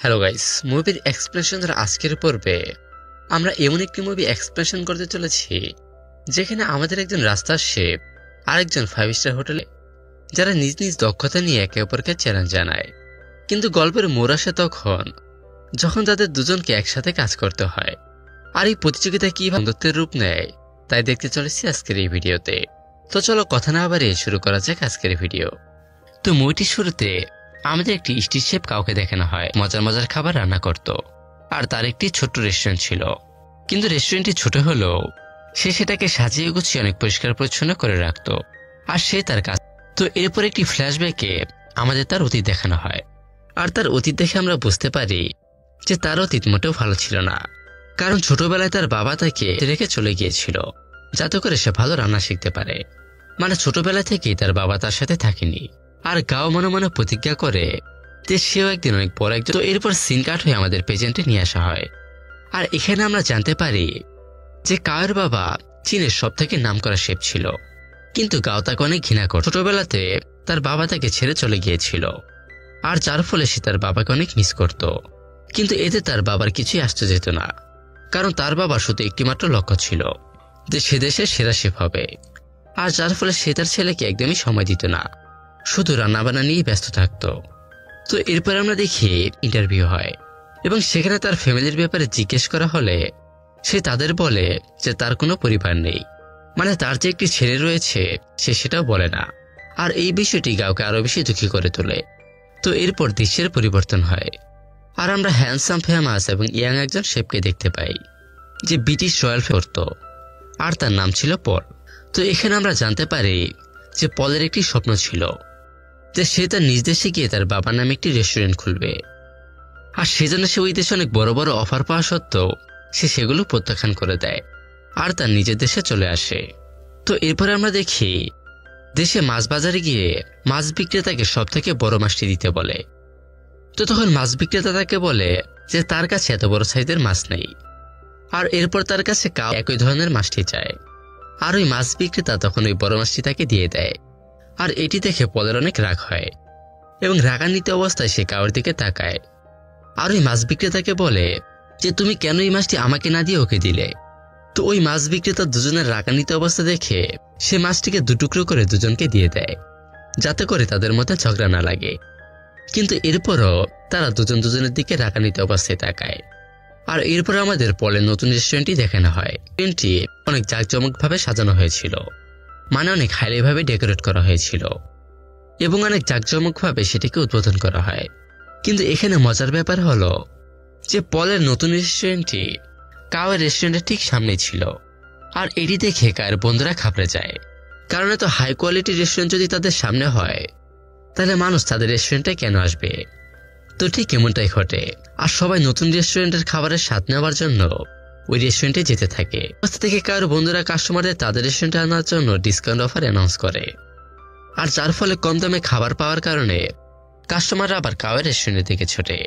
Hello guys, মুভির এক্সপ্লেনেশনের আজকের পর্বে আমরা এমন একটি মুভি এক্সপ্লেনেশন করতে চলেছি যেখানে আমাদের একজন রাস্তার শেফ আরেকজন 5 স্টার হোটেলে যারা নিজ নিজ দক্ষতা নিয়ে একে অপরকে চ্যালেঞ্জ জানায়। কিন্তু গল্পের মোড় আসে তখন যখন তাদের দুজনকে একসাথে কাজ করতে হয়। আর এই প্রতিযোগিতা কি বন্ধুত্বের রূপ নেয় তাই দেখতে চলেছি আজকের এই ভিডিওতে। তো চলো কথা না বাড়িয়ে শুরু করা যাক আজকের ভিডিও। তো মুভিটির শুরুতে আমাদের একটি স্ট্রিট শেফ কাউকে দেখানো হয় মজার মজার খাবার রান্না করত, আর তার একটি ছোট্ট রেস্টুরেন্ট ছিল। কিন্তু রেস্টুরেন্টটি ছোট হলেও সে সেটাকে সাজিয়ে গুছিয়ে অনেক পরিষ্কার পরিচ্ছন্ন করে রাখত, আর সে তার কাজ। তো এরপর একটি ফ্ল্যাশব্যাকে আমাদের তার অতীত দেখানো হয়, আর তার অতীত দেখে আমরা বুঝতে পারি যে তার অতীত মোটেও ভালো ছিল না। কারণ ছোটবেলায় তার বাবা তাকে রেখে চলে গিয়েছিল যাতে করে সে ভালো রান্না শিখতে পারে। মানে ছোটবেলা থেকেই তার বাবা তার সাথে থাকেনি, আর গাও মনে মনে প্রতিজ্ঞা করে যে সেও একদিন অনেক বড় একজন। তো এরপর সিন কাট হয়ে আমাদের প্রেজেন্টে নিয়ে আসা হয়, আর এখানে আমরা জানতে পারি যে কাওয়ের বাবা চীনের সব থেকে নামকরা শেফ ছিল, কিন্তু গাও তাকে অনেক ঘৃণা করত। ছোটবেলাতে তার বাবা তাকে ছেড়ে চলে গিয়েছিল, আর যার ফলে সে তার বাবাকে অনেক মিস করত। কিন্তু এতে তার বাবার কিছুই আসতে যেত না, কারণ তার বাবার শুধু একটিমাত্র লক্ষ্য ছিল যে সে দেশের সেরা শেফ হবে, আর যার ফলে সে তার ছেলেকে একদমই সময় দিত না, শুধু রান্নাবান্না নিয়ে ব্যস্ত থাকতো। তো এরপর আমরা দেখি ইন্টারভিউ হয়, এবং সেখানে তার ফ্যামিলির ব্যাপারে জিজ্ঞেস করা হলে সে তাদের বলে যে তার কোনো পরিবার নেই, মানে তার যে একটি ছেলে রয়েছে সে সেটাও বলে না। আর এই বিষয়টি গাওকে আরো বেশি দুঃখী করে তোলে। তো এরপর দৃশ্যের পরিবর্তন হয়, আর আমরা হ্যান্ডসাম, ফেমাস এবং ইয়াং একজন শেফকে দেখতে পাই যে ব্রিটিশ রয়্যাল করত, আর তার নাম ছিল পল। তো এখানে আমরা জানতে পারি যে পলের একটি স্বপ্ন ছিল যে সে তার নিজ দেশে গিয়ে তার বাবার নামে একটি রেস্টুরেন্ট খুলবে, আর সেজন্য সে ওই দেশে অনেক বড় বড় অফার পাওয়া সত্ত্বেও সে সেগুলো প্রত্যাখ্যান করে দেয় আর তার নিজের দেশে চলে আসে। তো এরপরে আমরা দেখি দেশে মাছ বাজারে গিয়ে মাছ বিক্রেতাকে সব থেকে বড় মাছটি দিতে বলে। তো তখন মাছ বিক্রেতা তাকে বলে যে তার কাছে এত বড় সাইজের মাছ নেই, আর এরপর তার কাছে কাউ একই ধরনের মাছটি চায়, আর ওই মাছ বিক্রেতা তখন ওই বড় মাছটি তাকে দিয়ে দেয়। আর এটি দেখে পলের অনেক রাগ হয়, এবং রাগান্বিত অবস্থায় সে কাউর দিকে তাকায়, আর ওই মাছ বিক্রেতাকে বলে যে তুমি কেন এই মাছটি আমাকে না দিয়ে ওকে দিলে। তো ওই মাছ বিক্রেতা দুজনের রাগান্বিত অবস্থা দেখে সে মাছটিকে দুটুকরো করে দুজনকে দিয়ে দেয় যাতে করে তাদের মধ্যে ঝগড়া না লাগে। কিন্তু এরপরও তারা দুজন দুজনের দিকে রাগান্বিত অবস্থায় তাকায়। আর এরপর আমাদের পলের নতুন রেস্টুরেন্টটি দেখানো হয়। রেস্টুরেন্টটি অনেক জাঁকজমকভাবে সাজানো হয়েছিল, মানে অনেক হাইলি ভাবে ডেকোরেট করা হয়েছিল, এবং অনেক জাঁকজমকভাবে সেটিকে উদ্বোধন করা হয়। কিন্তু এখানে মজার ব্যাপার হলো যে পলের নতুন রেস্টুরেন্টটি কাওয়ের রেস্টুরেন্টের ঠিক সামনেই ছিল, আর এটি দেখে কাওয়ের বন্ধুরা ঘাবড়ে যায়। কারণ এত হাই কোয়ালিটির রেস্টুরেন্ট যদি তাদের সামনে হয় তাহলে মানুষ তাদের রেস্টুরেন্টে কেন আসবে। তো ঠিক এমনটাই ঘটে, আর সবাই নতুন রেস্টুরেন্টের খাবারের স্বাদ নেওয়ার জন্য ওই রেস্টুরেন্টে যেতে থাকে। রাস্তা থেকে কাওয়ের বন্ধুরা কাস্টমারদের তাদের রেস্টুরেন্টে আনার জন্য ডিসকাউন্ট অফার অ্যানাউন্স করে, আর যার ফলে কম দামে খাবার পাওয়ার কারণে কাস্টমাররা আবার কাওয়ের রেস্টুরেন্টের দিকে ছোটে।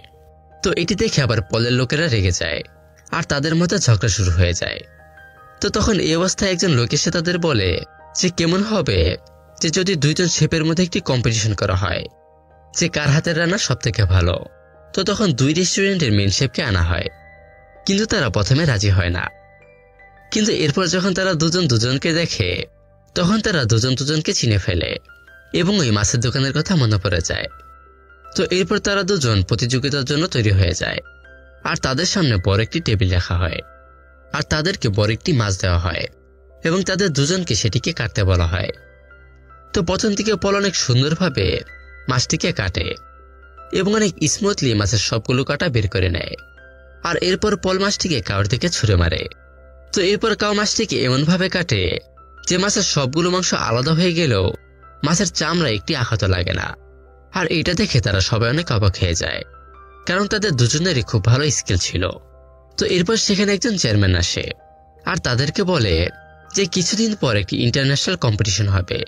তো এটি দেখে আবার পলের লোকেরা রেগে যায়, আর তাদের মধ্যে ঝগড়া শুরু হয়ে যায়। তো তখন এই অবস্থায় একজন লোক এসে তাদের বলে যে কেমন হবে যে যদি দুইজন শেফের মধ্যে একটি কম্পিটিশন করা হয় যে কার হাতের রান্না সব থেকে ভালো। তো তখন দুই রেস্টুরেন্টের মেন শেফকে আনা হয়, কিন্তু তারা প্রথমে রাজি হয় না। কিন্তু এরপর যখন তারা দুজন দুজনকে দেখে তখন তারা দুজন দুজনকে চিনে ফেলে, এবং ওই মাছের দোকানের কথা মনে পড়ে যায়। তো এরপর তারা দুজন প্রতিযোগিতার জন্য তৈরি হয়ে যায়, আর তাদের সামনে বড় একটি টেবিল রাখা হয়, আর তাদেরকে বড় একটি মাছ দেওয়া হয়, এবং তাদের দুজনকে সেটিকে কাটতে বলা হয়। তো প্রথম দিকে পল অনেক সুন্দরভাবে মাছটিকে কাটে, এবং অনেক স্মুথলি মাছের সবগুলো কাটা বের করে নেয়, আর এরপর পল মাছটিকে কাউর দিকে ছুঁড়ে মারে। তো এরপর কাউ মাছটিকে এমনভাবে কাটে যে মাছের সবগুলো মাংস আলাদা হয়ে গেলেও মাছের চামড়া একটি আঘাত লাগে না। আর এটা দেখে তারা সবাই অনেক অবাক হয়ে যায়, কারণ তাদের দুজনেরই খুব ভালো স্কিল ছিল। তো এরপর সেখানে একজন চেয়ারম্যান আসে, আর তাদেরকে বলে যে কিছুদিন পর একটি ইন্টারন্যাশনাল কম্পিটিশন হবে,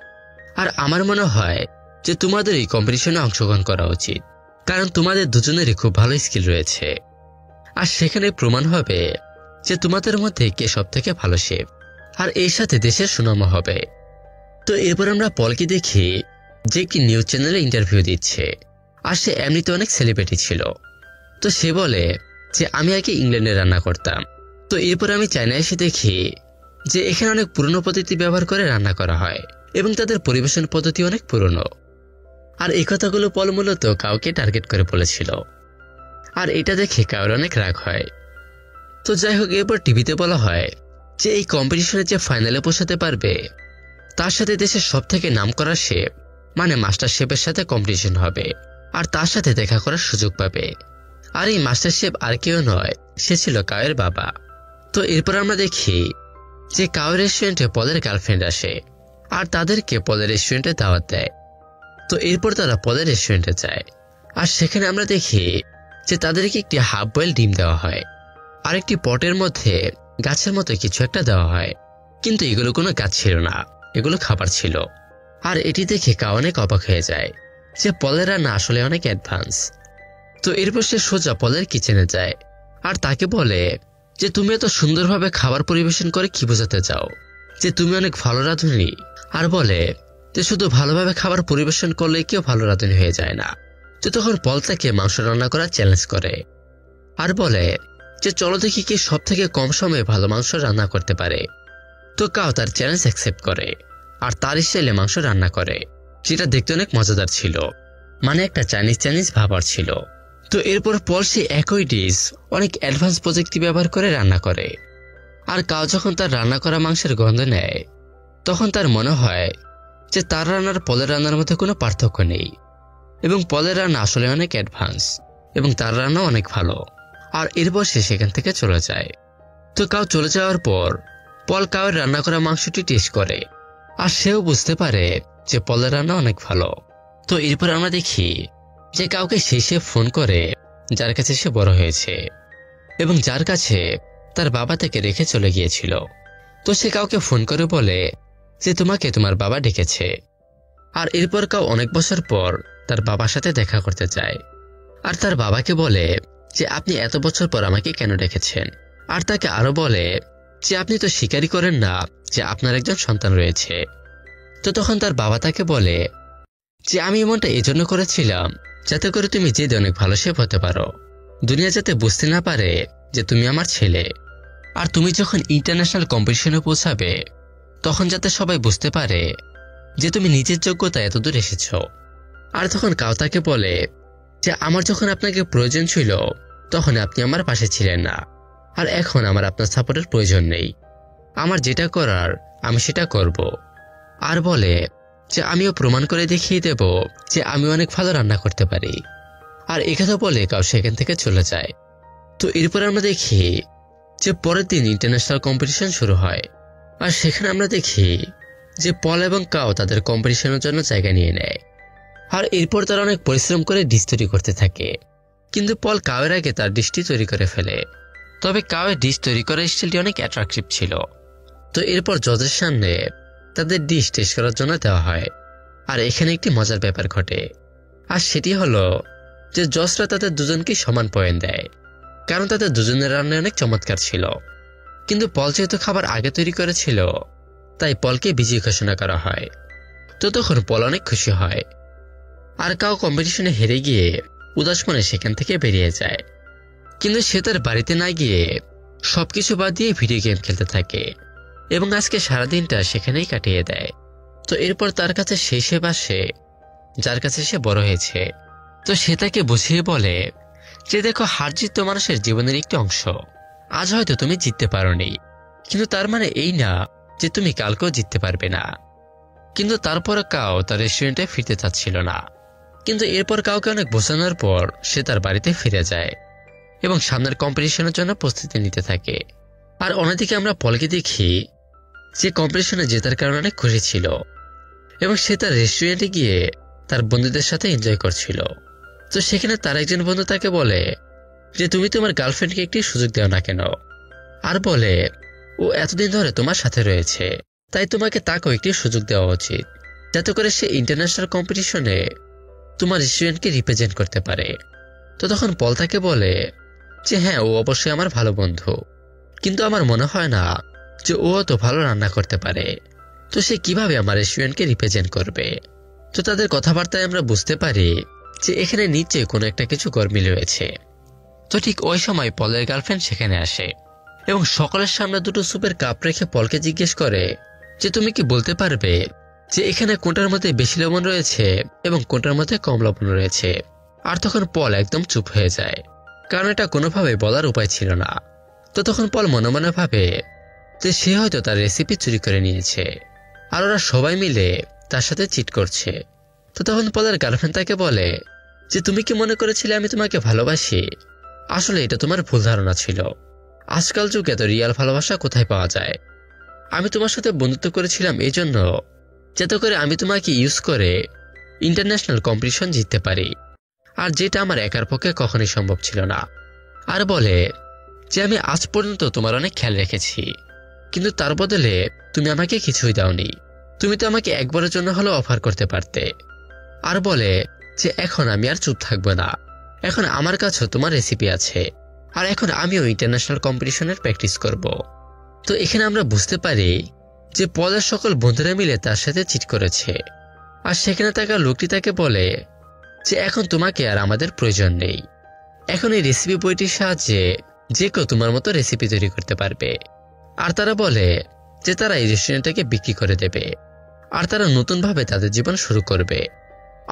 আর আমার মনে হয় যে তোমাদের এই কম্পিটিশনে অংশগ্রহণ করা উচিত, কারণ তোমাদের দুজনেরই খুব ভালো স্কিল রয়েছে, আর সেখানে প্রমাণ হবে যে তোমাদের মধ্যে কে সব থেকে ভালো শেফ, আর এর সাথে দেশের সুনাম হবে। তো এরপর আমরা পলকে দেখি যে একটি নিউজ চ্যানেলে ইন্টারভিউ দিচ্ছে, আর সে এমনিতে অনেক সেলিব্রিটি ছিল, তো সে বলে যে আমি আগে ইংল্যান্ডে রান্না করতাম, তো এরপর আমি চায়নায় এসে দেখি যে এখানে অনেক পুরনো পদ্ধতি ব্যবহার করে রান্না করা হয় এবং তাদের পরিবেশন পদ্ধতি অনেক পুরনো। আর এই কথাগুলো পল মূলত কাউকে টার্গেট করে বলেছিল, আর এটা দেখে কাউর অনেক রাগ হয়। তো যাই হোক, এরপর টিভিতে বলা হয় যে এই কম্পিটিশনে যে ফাইনালে পৌঁছাতে পারবে তার সাথে দেশের সব থেকে নাম করা শেফ মানে মাস্টার শেফের সাথে কম্পিটিশন হবে আর তার সাথে দেখা করার সুযোগ পাবে। আর এই মাস্টার শেফ আর কেউ নয়, সে ছিল কাউয়ের বাবা। তো এরপর আমরা দেখি যে কাউয়ের রেস্টুরেন্টে পলের গার্লফ্রেন্ড আসে আর তাদেরকে পলের রেস্টুরেন্টে দাওয়াত দেয়। তো এরপর তারা পলের রেস্টুরেন্টে যায় আর সেখানে আমরা দেখি যে তাদেরকে একটি হাফ বয়েল ডিম দেওয়া হয় আর একটি পটের মধ্যে গাছের মতো কিছু একটা দেওয়া হয়, কিন্তু এগুলো কোনো গাছ ছিল না, এগুলো খাবার ছিল। আর এটি দেখে কাউ অনেক অবাক হয়ে যায় যে পলের রান্না আসলে অনেক অ্যাডভান্স। তো এরপর সে সোজা পলের কিচেনে যায় আর তাকে বলে যে তুমি এত সুন্দরভাবে খাবার পরিবেশন করে কি বোঝাতে চাও, যে তুমি অনেক ভালো রাঁধুনি। আর বলে যে শুধু ভালোভাবে খাবার পরিবেশন করলে কেউ ভালো রাঁধুনি হয়ে যায় না। তো তখন পল তাকে মাংস রান্না করার চ্যালেঞ্জ করে আর বলে যে চলো দেখি কে সব থেকে কম সময়ে ভালো মাংস রান্না করতে পারে। তো কাউ তার চ্যালেঞ্জ অ্যাকসেপ্ট করে আর তার স্টাইলে মাংস রান্না করে, যেটা দেখতে অনেক মজাদার ছিল, মানে একটা চাইনিজ ভাবার ছিল। তো এরপর পল সে একই ডিশ অনেক অ্যাডভান্স প্রযুক্তি ব্যবহার করে রান্না করে। আর কাউ যখন তার রান্না করা মাংসের গন্ধ নেয় তখন তার মনে হয় যে তার রান্নার পলের রান্নার মধ্যে কোনো পার্থক্য নেই এবং পলের রান্না আসলে অনেক অ্যাডভান্স এবং তার রান্না অনেক ভালো। আর এরপর সে সেখান থেকে চলে যায়। তো কাউ চলে যাওয়ার পর পল কাউয়ের রান্না করা মাংসটি টেস্ট করে আর সেও বুঝতে পারে যে পলের রান্না অনেক ভালো। তো এরপর আমরা দেখি যে কাউকে সে ফোন করে যার কাছে সে বড় হয়েছে এবং যার কাছে তার বাবা তাকে রেখে চলে গিয়েছিল। তো সে কাউকে ফোন করে বলে যে তোমাকে তোমার বাবা ডেকেছে। আর এরপর কাউ অনেক বছর পর তার বাবার সাথে দেখা করতে চায় আর তার বাবাকে বলে যে আপনি এত বছর পর আমাকে কেন ডেকেছেন। আর তাকে আরো বলে যে আপনি তো স্বীকারই করেন না যে আপনার একজন সন্তান রয়েছে। তো তখন তার বাবা তাকে বলে যে আমি এমনটা এই জন্য করেছিলাম যাতে করে তুমি জেদে অনেক ভালো শেফ হতে পারো, দুনিয়া যাতে বুঝতে না পারে যে তুমি আমার ছেলে। আর তুমি যখন ইন্টারন্যাশনাল কম্পিটিশনে পৌঁছাবে তখন যাতে সবাই বুঝতে পারে যে তুমি নিজের যোগ্যতা এতদূর এসেছ। আর তখন কাউ তাকে বলে যে আমার যখন আপনাকে প্রয়োজন ছিল তখন আপনি আমার পাশে ছিলেন না, আর এখন আমার আপনার সাপোর্টের প্রয়োজন নেই, আমার যেটা করার আমি সেটা করব। আর বলে যে আমিও প্রমাণ করে দেখিয়ে দেব যে আমি অনেক ভালো রান্না করতে পারি। আর একথা বলে কাউ সেখান থেকে চলে যায়। তো এরপর আমরা দেখি যে পরের দিন ইন্টারন্যাশনাল কম্পিটিশন শুরু হয় আর সেখানে আমরা দেখি যে পল এবং কাউ তাদের কম্পিটিশনের জন্য জায়গা নিয়ে নেয়। আর এরপর তারা অনেক পরিশ্রম করে ডিশ তৈরি করতে থাকে, কিন্তু পল কাউয়ের আগে তার ডিশটি তৈরি করে ফেলে। তবে কাউয়ের ডিশ তৈরি করার স্টাইলটি অনেক অ্যাট্রাকটিভ ছিল। তো এরপর জজের সামনে তাদের ডিশ টেস্ট করার জন্য দেওয়া হয়। আর এখানে একটি মজার ব্যাপার ঘটে, আর সেটি হলো যে জজরা তাদের দুজনকে সমান পয়েন্ট দেয়, কারণ তাদের দুজনের রান্না অনেক চমৎকার ছিল। কিন্তু পল যেহেতু খাবার আগে তৈরি করেছিল তাই পলকে বিজয়ী ঘোষণা করা হয়। তো তখন পল অনেক খুশি হয় আর কাউ কম্পিটিশনে হেরে গিয়ে উদাস মনে সেখান থেকে বেরিয়ে যায়। কিন্তু সে তার বাড়িতে না গিয়ে সবকিছু বাদ দিয়ে ভিডিও গেম খেলতে থাকে এবং আজকে সারাদিনটা সেখানেই কাটিয়ে দেয়। তো এরপর তার কাছে সেই শেফ আসে যার কাছে সে বড় হয়েছে। তো সে তাকে বুঝিয়ে বলে যে দেখো, হার জিত তো মানুষের জীবনের একটি অংশ। আজ হয়তো তুমি জিততে পারোনি, কিন্তু তার মানে এই না যে তুমি কালকেও জিততে পারবে না। কিন্তু তারপর কাউ তার রেস্টুরেন্টে ফিরতে চাচ্ছিল না, কিন্তু এরপর কাউকে অনেক বোঝানোর পর সে তার বাড়িতে ফিরে যায় এবং সামনের কম্পিটিশনের জন্য প্রস্তুতি নিতে থাকে। আর অন্যদিকে আমরা পলকে দেখি যে কম্পিটিশনে জেতার কারণে অনেক খুশি ছিল এবং সে তার রেস্টুরেন্টে গিয়ে তার বন্ধুদের সাথে এনজয় করছিল। তো সেখানে তার একজন বন্ধু তাকে বলে যে তুমি তোমার গার্লফ্রেন্ডকে একটি সুযোগ দাও না কেন। আর বলে ও এতদিন ধরে তোমার সাথে রয়েছে, তাই তোমাকে তাকেও একটি সুযোগ দেওয়া উচিত, যাতে করে সে ইন্টারন্যাশনাল কম্পিটিশনে তোমার রেস্টুরেন্টকে রিপ্রেজেন্ট করতে পারে। তো তখন পল তাকে বলে যে হ্যাঁ, ও অবশ্যই আমার ভালো বন্ধু, কিন্তু আমার মনে হয় না যে ও তো ভালো রান্না করতে পারে, তো সে কিভাবে আমার রেস্টুরেন্টকে রিপ্রেজেন্ট করবে। তো তাদের কথাবার্তায় আমরা বুঝতে পারি যে এখানে নিচে কোনো একটা কিছু গরমিল রয়েছে। তো ঠিক ওই সময় পলের গার্লফ্রেন্ড সেখানে আসে এবং সকলের সামনে দুটো স্যুপের কাপ রেখে পলকে জিজ্ঞেস করে যে তুমি কি বলতে পারবে যে এখানে কোনটার মধ্যে বেশি লবণ রয়েছে এবং কোনটার মধ্যে কম লবণ রয়েছে। আর তখন পল একদম চুপ হয়ে যায়, কারণ এটা কোনোভাবে বলার উপায় ছিল না। তো তখন পল মনে মনে ভাবে যে সে হয়তো তার রেসিপি চুরি করে নিয়েছে আর ওরা সবাই মিলে তার সাথে চিট করছে। তো তখন পলের গার্লফ্রেন্ড তাকে বলে যে তুমি কি মনে করেছিলে আমি তোমাকে ভালোবাসি? আসলে এটা তোমার ভুল ধারণা ছিল। আজকাল যুগে তো রিয়াল ভালোবাসা কোথায় পাওয়া যায়? আমি তোমার সাথে বন্ধুত্ব করেছিলাম এই জন্য যাতে করে আমি তোমাকে ইউজ করে ইন্টারন্যাশনাল কম্পিটিশন জিততে পারি, আর যেটা আমার একার পক্ষে কখনোই সম্ভব ছিল না। আর বলে যে আমি আজ পর্যন্ত তোমার অনেক খেয়াল রেখেছি, কিন্তু তার বদলে তুমি আমাকে কিছুই দাওনি। তুমি তো আমাকে একবারের জন্য হলেও অফার করতে পারতে। আর বলে যে এখন আমি আর চুপ থাকবো না, এখন আমার কাছেও তোমার রেসিপি আছে, আর এখন আমিও ইন্টারন্যাশনাল কম্পিটিশনের প্র্যাকটিস করব। তো এখানে আমরা বুঝতে পারি যে পলের সকল বন্ধুরা মিলে তার সাথে চিট করেছে। আর সেখানে থাকা লোকটি তাকে বলে যে এখন তোমাকে আর আমাদের প্রয়োজন নেই, এখন এই রেসিপি বইটির সাহায্যে যে কেউ তোমার মতো রেসিপি তৈরি করতে পারবে। আর তারা বলে যে তারা এই রেস্টুরেন্টটাকে বিক্রি করে দেবে আর তারা নতুনভাবে তাদের জীবন শুরু করবে।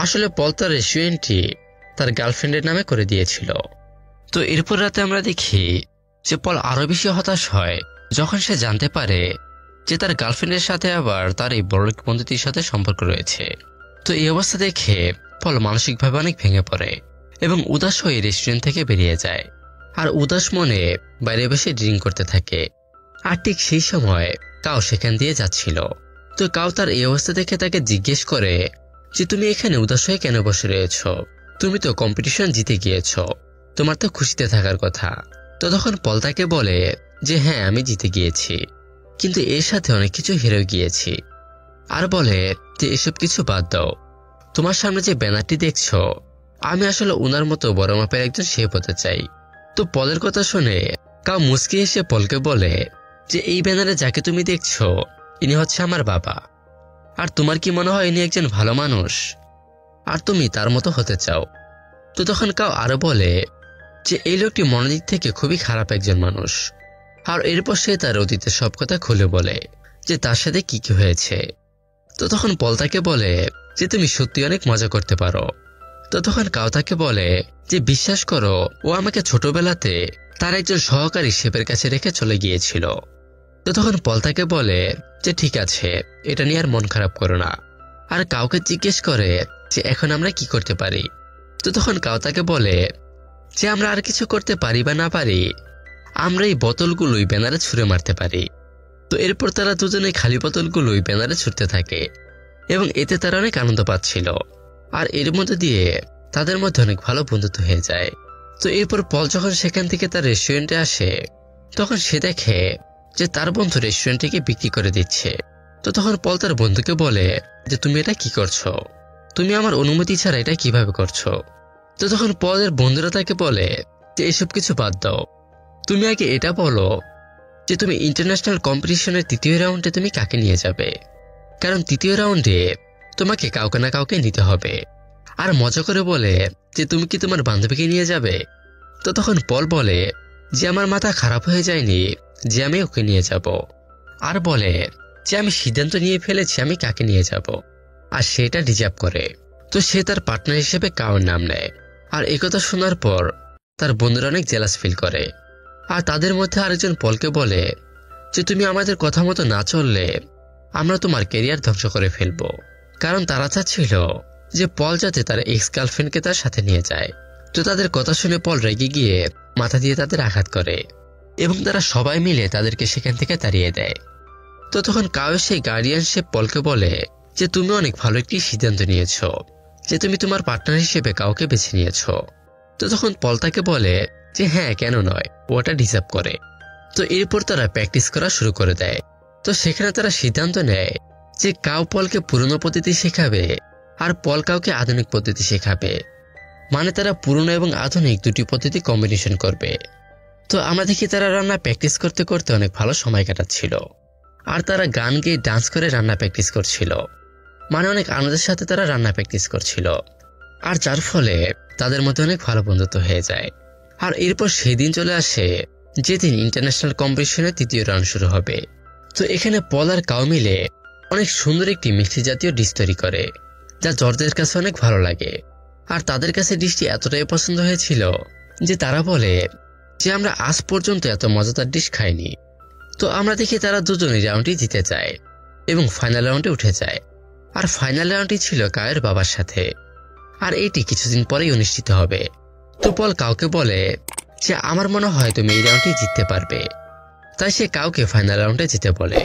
আসলে পল তার রেস্টুরেন্টটি তার গার্লফ্রেন্ডের নামে করে দিয়েছিল। তো এরপর রাতে আমরা দেখি যে পল আরো বেশি হতাশ হয় যখন সে জানতে পারে যে তার গার্লফ্রেন্ডের সাথে আবার তার এই বড় বন্ধুটির সাথে সম্পর্ক রয়েছে। তো এই অবস্থা দেখে পল মানসিকভাবে অনেক ভেঙে পড়ে এবং উদাস হয়ে রেস্টুরেন্ট থেকে বেরিয়ে যায় আর উদাস মনে বাইরে বসে ড্রিঙ্ক করতে থাকে। আর ঠিক সেই সময় কাউ সেখান দিয়ে যাচ্ছিল। তো কাউ তার এই অবস্থা দেখে তাকে জিজ্ঞেস করে যে তুমি এখানে উদাস হয়ে কেন বসে রয়েছ? তুমি তো কম্পিটিশন জিতে গিয়েছ, তোমার তো খুশিতে থাকার কথা। তো তখন পল তাকে বলে যে হ্যাঁ আমি জিতে গিয়েছি, কিন্তু এর সাথে অনেক কিছু হেরে গিয়েছি। আর বলে যে এসব কিছু বাদ দাও, তোমার সামনে যে ব্যানারটি দেখছো আমি আসলে ওনার মতো বড় মাপের একজন শেফ হতে চাই। তো পলের কথা শুনে কাউ মুচকি এসে পলকে বলে যে এই ব্যানারে যাকে তুমি দেখছো ইনি হচ্ছে আমার বাবা, আর তোমার কি মনে হয় ইনি একজন ভালো মানুষ আর তুমি তার মতো হতে চাও? তো তখন কাউ আরো বলে যে এই লোকটি মনোদিক থেকে খুবই খারাপ একজন মানুষ। আর এরপর সে তার অতীতের সব কথা খুলে বলে যে তার সাথে কি কি হয়েছে। তো তখন পল তাকে বলে যে তুমি সত্যি অনেক মজা করতে পারো। তো তখন কাউ তাকে বলে যে বিশ্বাস করো ও আমাকে ছোটবেলাতে তার একজন সহকারী শেফের কাছে রেখে চলে গিয়েছিল। তো তখন পল তাকে বলে যে ঠিক আছে, এটা নিয়ে আর মন খারাপ করো না। আর কাউকে জিজ্ঞেস করে যে এখন আমরা কি করতে পারি। তো তখন কাউ তাকে বলে যে আমরা আর কিছু করতে পারি বা না পারি, আমরা এই বোতলগুলোই ব্যানারে ছুঁড়ে মারতে পারি। তো এরপর তারা দুজনে খালি বোতলগুলোই ব্যানারে ছুটতে থাকে এবং এতে তারা অনেক আনন্দ পাচ্ছিল। আর এর মধ্যে দিয়ে তাদের মধ্যে অনেক ভালো বন্ধুত্ব হয়ে যায়। তো এরপর পল যখন সেখান থেকে তার রেস্টুরেন্টে আসে তখন সে দেখে যে তার বন্ধু রেস্টুরেন্টটিকে বিক্রি করে দিচ্ছে। তো তখন পল তার বন্ধুকে বলে যে তুমি এটা কি করছো, তুমি আমার অনুমতি ছাড়া এটা কিভাবে করছো? তো তখন পলের বন্ধুরা তাকে বলে যে এসব কিছু বাদ দাও, তুমি আগে এটা বলো যে তুমি ইন্টারন্যাশনাল কম্পিটিশনের তৃতীয় রাউন্ডে তুমি কাকে নিয়ে যাবে, কারণ তৃতীয় রাউন্ডে তোমাকে কাউকে না কাউকে নিতে হবে। আর মজা করে বলে যে তুমি কি তোমার বান্ধবীকে নিয়ে যাবে? তো তখন পল বলে যে আমার মাথা খারাপ হয়ে যায়নি যে আমি ওকে নিয়ে যাব। আর বলে যে আমি সিদ্ধান্ত নিয়ে ফেলেছি আমি কাকে নিয়ে যাব, আর সেটা ডিজার্ভ করে। তো সে তার পার্টনার হিসেবে কাউর নাম নেয়। আর একথা শোনার পর তার বন্ধুরা অনেক জেলাস ফিল করে। আর তাদের মধ্যে আরেকজন পলকে বলে যে তুমি আমাদের কথা মতো না চললে আমরা তোমার ক্যারিয়ার ধ্বংস করে ফেলবো। কারণ তারা চাচ্ছিল যে পল যাতে তার এক্স গার্লফ্রেন্ডকে তার সাথে নিয়ে যায়। তো তাদের কথা শুনে পল রেগে গিয়ে মাথা দিয়ে তাদের আঘাত করে এবং তারা সবাই মিলে তাদেরকে সেখান থেকে তাড়িয়ে দেয়। তো তখন কাউ সেই গার্ডিয়ানশিপ পলকে বলে যে তুমি অনেক ভালো একটি সিদ্ধান্ত নিয়েছো যে তুমি তোমার পার্টনার হিসেবে কাউকে বেছে নিয়েছো। তো তখন পল তাকে বলে যে হ্যাঁ কেন নয়, ওটা ডিজার্ভ করে। তো এরপর তারা প্র্যাকটিস করা শুরু করে দেয়। তো সেখানে তারা সিদ্ধান্ত নেয় যে কাউ পলকে পুরনো পদ্ধতি শেখাবে আর পল কাউকে আধুনিক পদ্ধতি শেখাবে, মানে তারা পুরনো এবং আধুনিক দুটি পদ্ধতি কম্বিনেশন করবে। তো আমরা দেখি তারা রান্না প্র্যাকটিস করতে করতে অনেক ভালো সময় কাটাচ্ছিল আর তারা গান গেয়ে ডান্স করে রান্না প্র্যাকটিস করছিল, মানে অনেক আনন্দের সাথে তারা রান্না প্র্যাকটিস করছিল। আর যার ফলে তাদের মধ্যে অনেক ভালো বন্ধুত্ব হয়ে যায়। আর এরপর সেই দিন চলে আসে যেদিন ইন্টারন্যাশনাল কম্পিটিশনের তৃতীয় রাউন্ড শুরু হবে। তো এখানে পল আর কাউ মিলে অনেক সুন্দর একটি মিষ্টি জাতীয় ডিশ তৈরি করে, যা জর্জের কাছে অনেক ভালো লাগে। আর তাদের কাছে ডিশটি এতটাই পছন্দ হয়েছিল যে তারা বলে যে আমরা আজ পর্যন্ত এত মজাদার ডিশ খাইনি। তো আমরা দেখি তারা দুজনই রাউন্ডটি জিতে যায় এবং ফাইনাল রাউন্ডে উঠে যায়। আর ফাইনাল রাউন্ডটি ছিল কায়ের বাবার সাথে, আর এটি কিছুদিন পরেই অনুষ্ঠিত হবে। তো পল কাউকে বলে যে আমার মনে হয় তুমি এই রাউন্ডটি জিততে পারবে, তাই সে কাউকে ফাইনাল রাউন্ডে যেতে বলে।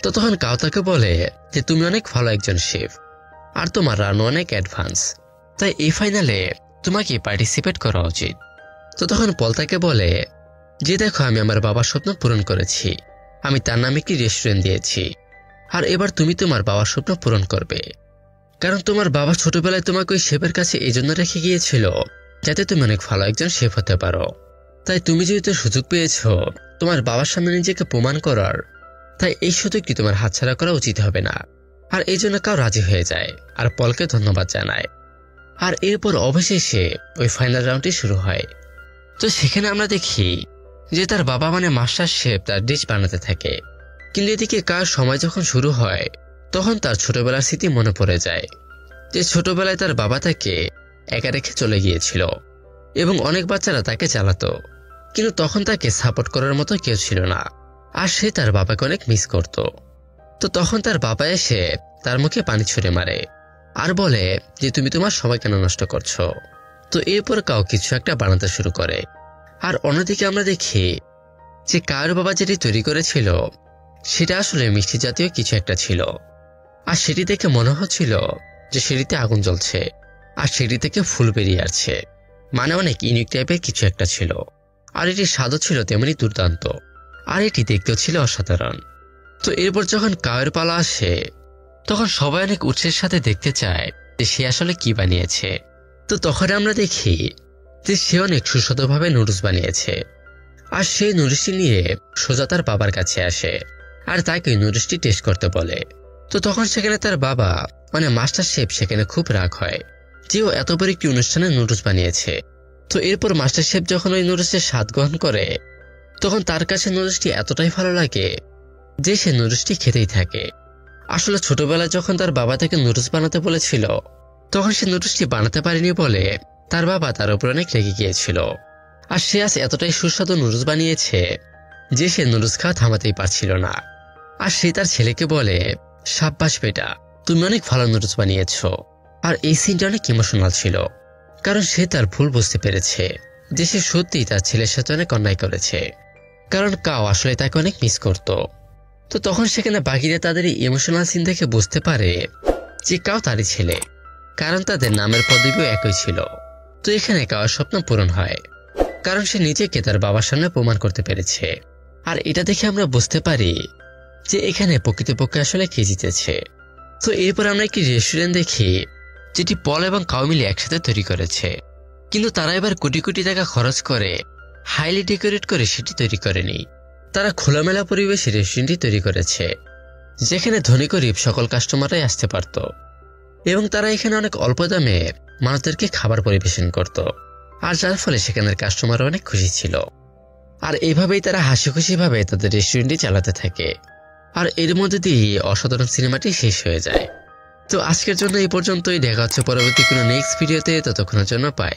তো তখন কাউ তাকে বলে যে তুমি অনেক ভালো একজন শেফ আর তোমার রান্না অনেক অ্যাডভান্স, তাই এই ফাইনালে তোমাকে পার্টিসিপেট করা উচিত। তো তখন পল তাকে বলে যে দেখো, আমি আমার বাবার স্বপ্ন পূরণ করেছি, আমি তার নামে একটি রেস্টুরেন্ট দিয়েছি, আর এবার তুমি তোমার বাবার স্বপ্ন পূরণ করবে। কারণ তোমার বাবা ছোটবেলায় তোমাকে ওই শেফের কাছে এই জন্য রেখে গিয়েছিল যাতে তুমি অনেক ভালো একজন শেফ হতে পারো। তাই তুমি যেহেতু সুযোগ পেয়েছ তোমার বাবার সামনে নিজেকে প্রমাণ করার, তাই এই সুযোগটি তোমার হাতছাড়া করা উচিত হবে না। আর এই জন্য কাউ রাজি হয়ে যায় আর পলকে ধন্যবাদ জানায়। আর এরপর অবশেষে ওই ফাইনাল রাউন্ডটি শুরু হয়। তো সেখানে আমরা দেখি যে তার বাবা মানে মাস্টার শেফ তার ডিশ বানাতে থাকে, কিন্তু এদিকে কার সময় যখন শুরু হয় তখন তার ছোটবেলার স্মৃতি মনে পড়ে যায় যে ছোটবেলায় তার বাবা তাকে একা রেখে চলে গিয়েছিল এবং অনেক বাচ্চারা তাকে চালাতো, কিন্তু তখন তাকে সাপোর্ট করার মতো কেউ ছিল না, আর সে তার বাবাকে অনেক মিস করত। তো তখন তার বাবা এসে তার মুখে পানি ছুঁড়ে মারে আর বলে যে তুমি তোমার সময় কেন নষ্ট করছো। তো এরপর কাউ কিছু একটা বানাতে শুরু করে। আর অন্যদিকে আমরা দেখি যে কার বাবা যেটি তৈরি করেছিল সেটা আসলে মিষ্টি জাতীয় কিছু একটা ছিল, আর সেটি দেখে মনে হচ্ছিল যে সেটিতে আগুন জ্বলছে আর সেটি থেকে ফুল বেরিয়ে আসছে, মানে অনেক ইউনিক টাইপের কিছু একটা ছিল। আর এটি স্বাদও ছিল তেমনি দুর্দান্ত, আর এটি দেখতেও ছিল অসাধারণ। তো এরপর যখন কায়ের পালা আসে তখন সবাই অনেক উৎসাহের সাথে দেখতে চায় যে সে আসলে কি বানিয়েছে। তো তখন আমরা দেখি যে সে অনেক সুস্বাদুভাবে নুডলস বানিয়েছে, আর সেই নুডলসটি নিয়ে সোজা তার বাবার কাছে আসে আর তাকে নুডলসটি টেস্ট করতে বলে। তো তখন সেখানে তার বাবা মানে মাস্টার শেফ সেখানে খুব রাগ হয় যে ও এত বড় একটি অনুষ্ঠানে নুডলস বানিয়েছে। তো এরপর মাস্টার শেফ যখন ওই নুডলসের স্বাদ গ্রহণ করে তখন তার কাছে নুডলসটি এতটাই ভালো লাগে যে সে নুডলসটি খেতেই থাকে। আসলে ছোটবেলায় যখন তার বাবা তাকে নুডলস বানাতে বলেছিল তখন সে নুডলসটি বানাতে পারেনি বলে তার বাবা তার উপর অনেক রেগে গিয়েছিল, আর সে আজ এতটাই সুস্বাদু নুডলস বানিয়েছে যে সে নুডলস খাওয়া থামাতেই পারছিল না। আর সে তার ছেলেকে বলে সাব্বাস বেটা, তুমি অনেক ভালো নুডলস বানিয়েছো। আর এই সিনটা অনেক ইমোশনাল ছিল, কারণ সে তার ভুল বুঝতে পেরেছে যে সে সত্যিই তার ছেলের সাথে অনেক অন্যায় করেছে, কারণ কাউ আসলে তাকে অনেক মিস করত। তো তখন সেখানে বাকিরা তাদের এই ইমোশনাল সিন দেখে বুঝতে পারে যে কাউ তারই ছেলে, কারণ তাদের নামের পদবিও একই ছিল। তো এখানে কাউর স্বপ্ন পূরণ হয়, কারণ সে নিজেকে তার বাবার সামনে প্রমাণ করতে পেরেছে। আর এটা দেখে আমরা বুঝতে পারি যে এখানে প্রকৃতপক্ষে আসলে কে জিতেছে। তো এরপর আমরা একটি রেস্টুরেন্ট দেখি যেটি পল এবং কাউ মিলে একসাথে তৈরি করেছে, কিন্তু তারা এবার কোটি কোটি টাকা খরচ করে হাইলি ডেকোরেট করে সেটি তৈরি করেনি। তারা খোলামেলা পরিবেশে রেস্টুরেন্টটি তৈরি করেছে যেখানে ধনী গরিব সকল কাস্টমাররাই আসতে পারত, এবং তারা এখানে অনেক অল্প দামে মানুষদেরকে খাবার পরিবেশন করত, আর যার ফলে সেখানের কাস্টমার অনেক খুশি ছিল। আর এইভাবেই তারা হাসি খুশি ভাবে তাদের রেস্টুরেন্টটি চালাতে থাকে। আর এর মধ্যে দিয়ে অসাধারণ সিনেমাটি শেষ হয়ে যায়। তো আজকের জন্য এই পর্যন্তই, দেখা হচ্ছে পরবর্তী কোনো নেক্সট ভিডিওতে। ততক্ষণের জন্য বাই।